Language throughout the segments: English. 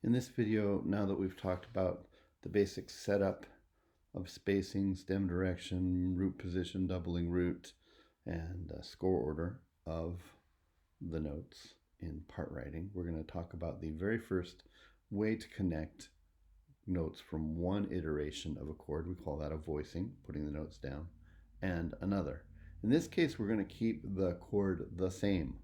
In this video, now that we've talked about the basic setup of spacing, stem direction, root position, doubling root, and score order of the notes in part writing, we're going to talk about the very first way to connect notes from one iteration of a chord. We call that a voicing, putting the notes down, and another. In this case, we're going to keep the chord the same.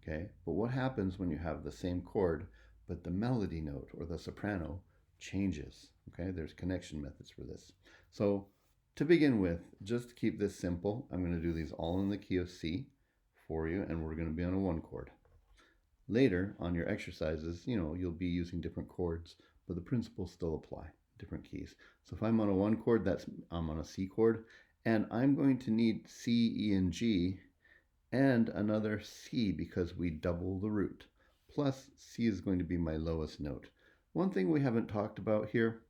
Okay, but what happens when you have the same chord, but the melody note or the soprano changes? Okay, there's connection methods for this. So to begin with, just to keep this simple, I'm going to do these all in the key of C for you, and we're going to be on a one chord. Later on your exercises, you'll be using different chords, but the principles still apply, different keys. So if I'm on a one chord, I'm on a C chord, and I'm going to need C, E, and G, and another C because we double the root. Plus, C is going to be my lowest note. One thing we haven't talked about here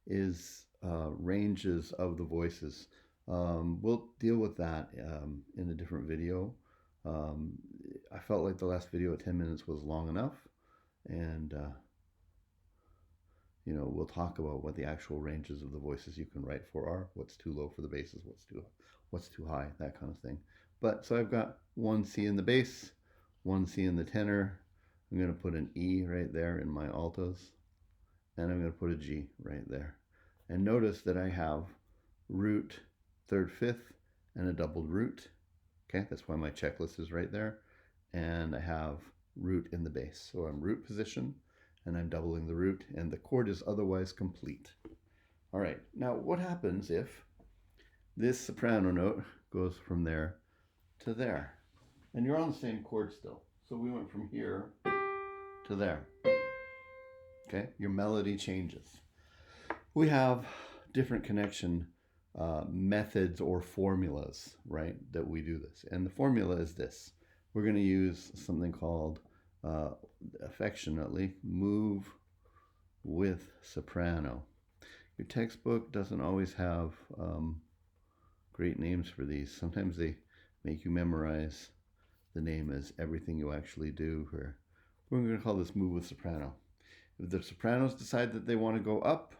is ranges of the voices. We'll deal with that in a different video. I felt like the last video at 10 minutes was long enough, and we'll talk about what the actual ranges of the voices you can write for are, what's too low for the basses, what's too high, that kind of thing. But so I've got one C in the bass, one C in the tenor. I'm going to put an E right there in my altos, and I'm going to put a G right there. And notice that I have root, third, fifth, and a doubled root. Okay, that's why my checklist is right there. And I have root in the bass. So I'm root position, and I'm doubling the root, and the chord is otherwise complete. All right, now what happens if this soprano note goes from there to there? And you're on the same chord still. So we went from here to there. Okay, your melody changes. We have different connection methods or formulas, right, that we do this. And the formula is this. We're going to use something called, affectionately, move with soprano. Your textbook doesn't always have great names for these. Sometimes they make you memorize the name as everything you actually do. We're going to call this move with soprano. If the sopranos decide that they want to go up,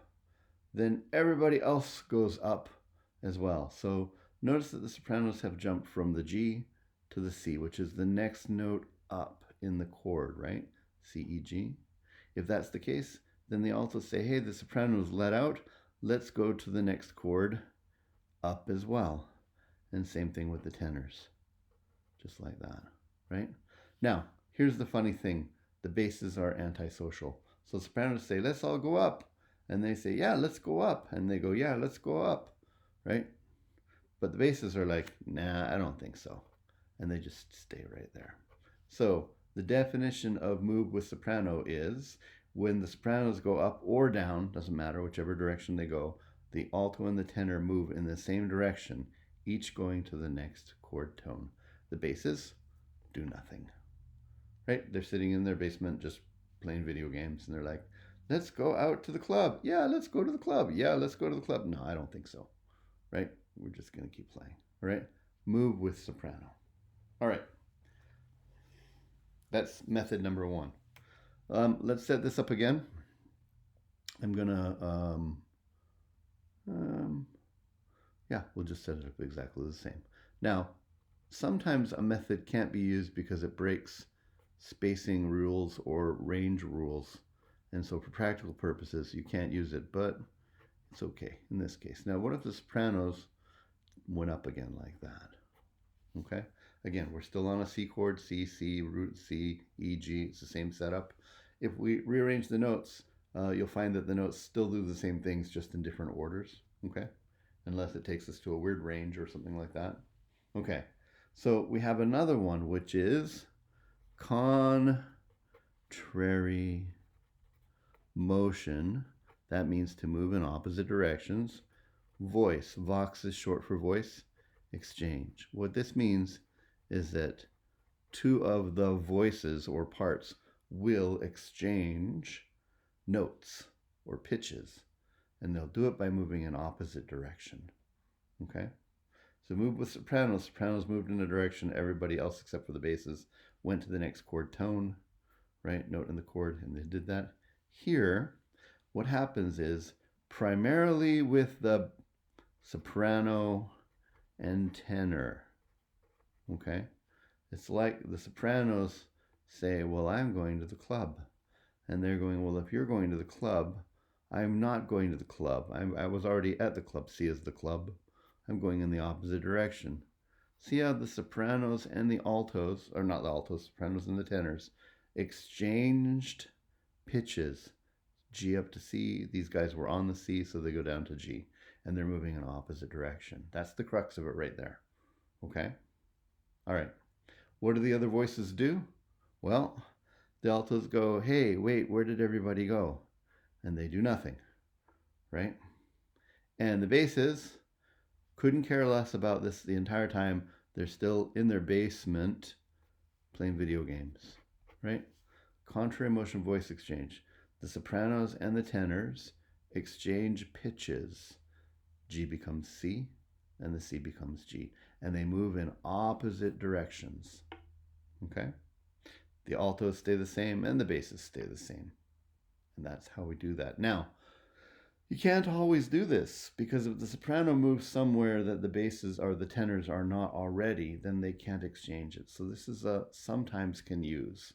then everybody else goes up as well. So notice that the sopranos have jumped from the G to the C, which is the next note up in the chord, right? C, E, G. If that's the case, then the altos say, hey, the sopranos let out, let's go to the next chord up as well. And same thing with the tenors, just like that, right? Now, here's the funny thing. The basses are antisocial. So sopranos say, let's all go up. And they say, yeah, let's go up. And they go, yeah, let's go up, right? But the basses are like, nah, I don't think so. And they just stay right there. So the definition of move with soprano is when the sopranos go up or down, doesn't matter, whichever direction they go, the alto and the tenor move in the same direction, each going to the next chord tone. The basses do nothing, right? They're sitting in their basement just playing video games, and they're like, let's go out to the club. Yeah, let's go to the club. Yeah, let's go to the club. No, I don't think so, right? We're just going to keep playing, all right? Move with soprano. All right. That's method number one. Let's set this up again. I'm going to, yeah, we'll just set it up exactly the same. Now, sometimes a method can't be used because it breaks spacing rules or range rules. And so for practical purposes, you can't use it, but it's okay in this case. Now, what if the sopranos went up again like that? Okay. Again, we're still on a C chord, C, C, root C, E, G. It's the same setup. If we rearrange the notes, you'll find that the notes still do the same things, just in different orders. Okay. Unless it takes us to a weird range or something like that. Okay. So we have another one, which is contrary motion. That means to move in opposite directions. Voice. Vox is short for voice. Exchange. What this means is that two of the voices or parts will exchange notes or pitches, and they'll do it by moving in opposite direction. Okay? So move with sopranos. Sopranos moved in a direction. Everybody else except for the basses went to the next chord tone, right? Note in the chord, and they did that. Here, what happens is primarily with the soprano and tenor, okay? It's like the sopranos say, well, I'm going to the club. And they're going, well, if you're going to the club, I'm not going to the club. I was already at the club. C is the club. I'm going in the opposite direction. See how the sopranos and the altos, or not the altos, sopranos and the tenors, exchanged pitches. G up to C. These guys were on the C, so they go down to G. And they're moving in opposite direction. That's the crux of it right there. Okay? All right. What do the other voices do? Well, the altos go, hey, wait, where did everybody go? And they do nothing, right? And the basses couldn't care less about this the entire time. They're still in their basement playing video games, right? Contrary motion voice exchange. The sopranos and the tenors exchange pitches. G becomes C, and the C becomes G. And they move in opposite directions, okay? The altos stay the same, and the basses stay the same. And that's how we do that. Now, you can't always do this, because if the soprano moves somewhere that the basses or the tenors are not already, then they can't exchange it. So this is a sometimes can use,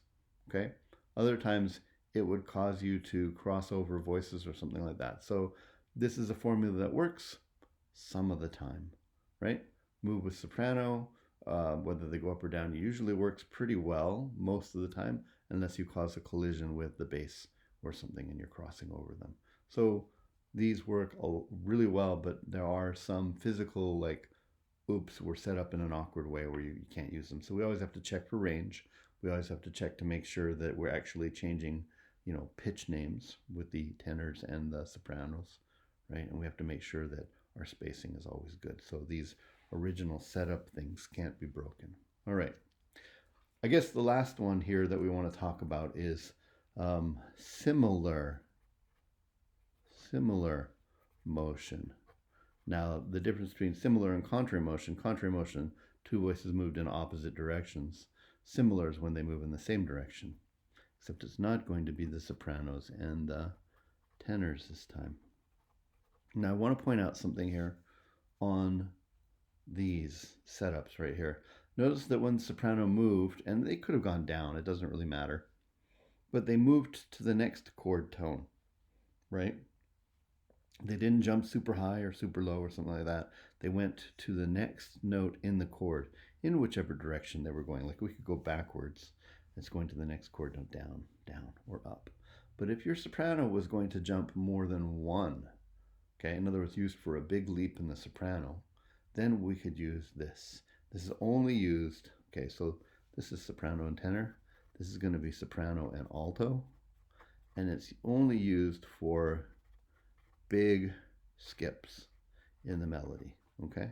okay? Other times it would cause you to cross over voices or something like that. So this is a formula that works some of the time, right? Move with soprano, whether they go up or down, usually works pretty well most of the time, unless you cause a collision with the bass or something and you're crossing over them. So these work really well, but there are some physical, like, oops, we're set up in an awkward way where you can't use them. So we always have to check for range. We always have to check to make sure that we're actually changing, pitch names with the tenors and the sopranos, right? And we have to make sure that our spacing is always good. So these original setup things can't be broken. All right. I guess the last one here that we want to talk about is similar motion. Now, the difference between similar and contrary motion, two voices moved in opposite directions. Similar is when they move in the same direction, except it's not going to be the sopranos and the tenors this time. Now, I want to point out something here on these setups right here. Notice that when the soprano moved, and they could have gone down, it doesn't really matter, but they moved to the next chord tone, right? They didn't jump super high or super low or something like that. They went to the next note in the chord in whichever direction they were going. Like we could go backwards. It's going to the next chord note, down, down, or up. But if your soprano was going to jump more than one, okay, in other words, used for a big leap in the soprano, then we could use this. This is only used, okay, so this is soprano and tenor. This is going to be soprano and alto. And it's only used for big skips in the melody, okay?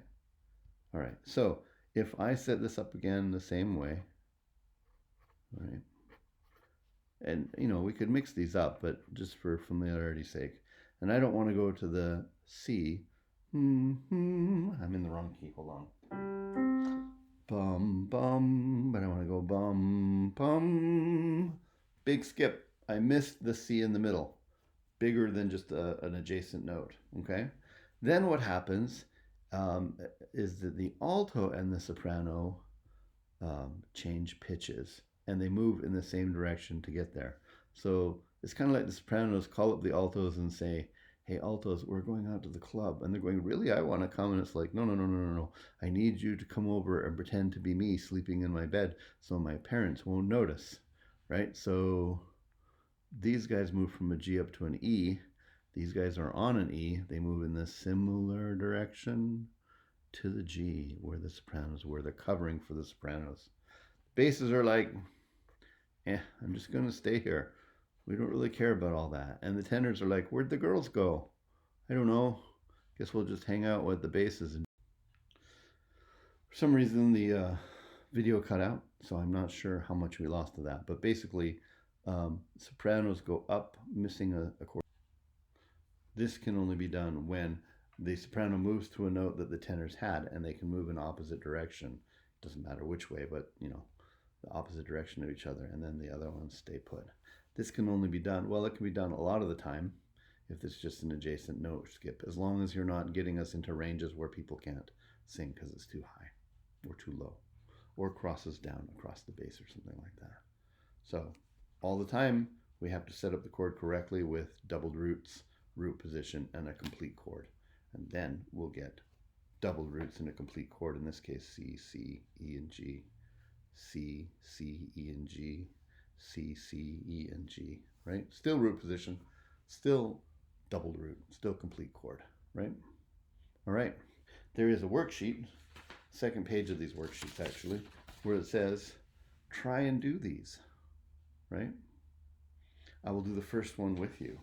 All right, so if I set this up again the same way, all right, and we could mix these up, but just for familiarity's sake, and I don't want to go to the C, I'm in the wrong key, hold on. Bum, bum, but I want to go bum, bum, big skip. I missed the C in the middle. Bigger than just an adjacent note, okay? Then what happens is that the alto and the soprano change pitches, and they move in the same direction to get there. So it's kind of like the sopranos call up the altos and say, hey, altos, we're going out to the club. And they're going, really? I want to come. And it's like, no. I need you to come over and pretend to be me sleeping in my bed so my parents won't notice, right? So these guys move from a G up to an E. These guys are on an E. They move in this similar direction to the G where the sopranos were. They're covering for the sopranos. Basses are like, I'm just going to stay here. We don't really care about all that. And the tenors are like, where'd the girls go? I don't know. Guess we'll just hang out with the basses. For some reason, the video cut out, so I'm not sure how much we lost of that. But basically, sopranos go up, missing a chord. This can only be done when the soprano moves to a note that the tenors had, and they can move in opposite direction. It doesn't matter which way, but the opposite direction of each other, and then the other ones stay put. This can only be done, well, it can be done a lot of the time if it's just an adjacent note skip, as long as you're not getting us into ranges where people can't sing because it's too high or too low, or crosses down across the bass or something like that. So all the time we have to set up the chord correctly with doubled roots, root position, and a complete chord. And then we'll get doubled roots in a complete chord, in this case C, C, E, and G, C, C, E, and G, C, C, E, and G, right? Still root position, still doubled root, still complete chord, right? All right, there is a worksheet, second page of these worksheets actually, where it says, try and do these, right? I will do the first one with you.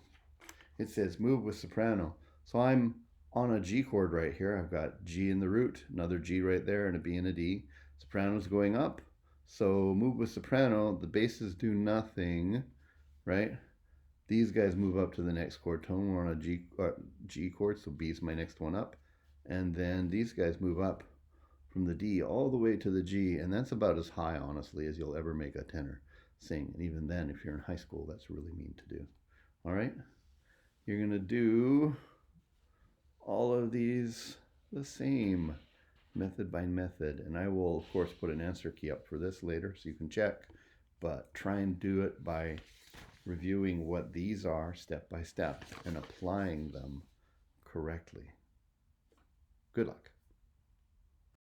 It says move with soprano. So I'm on a G chord right here. I've got G in the root, another G right there, and a B and a D. Soprano's going up. So move with soprano, the basses do nothing, right? These guys move up to the next chord tone. We're on a G chord, so B is my next one up. And then these guys move up from the D all the way to the G, and that's about as high, honestly, as you'll ever make a tenor sing. And even then, if you're in high school, that's really mean to do. All right? You're going to do all of these the same, method by method. And I will, of course, put an answer key up for this later so you can check. But try and do it by reviewing what these are step by step and applying them correctly. Good luck.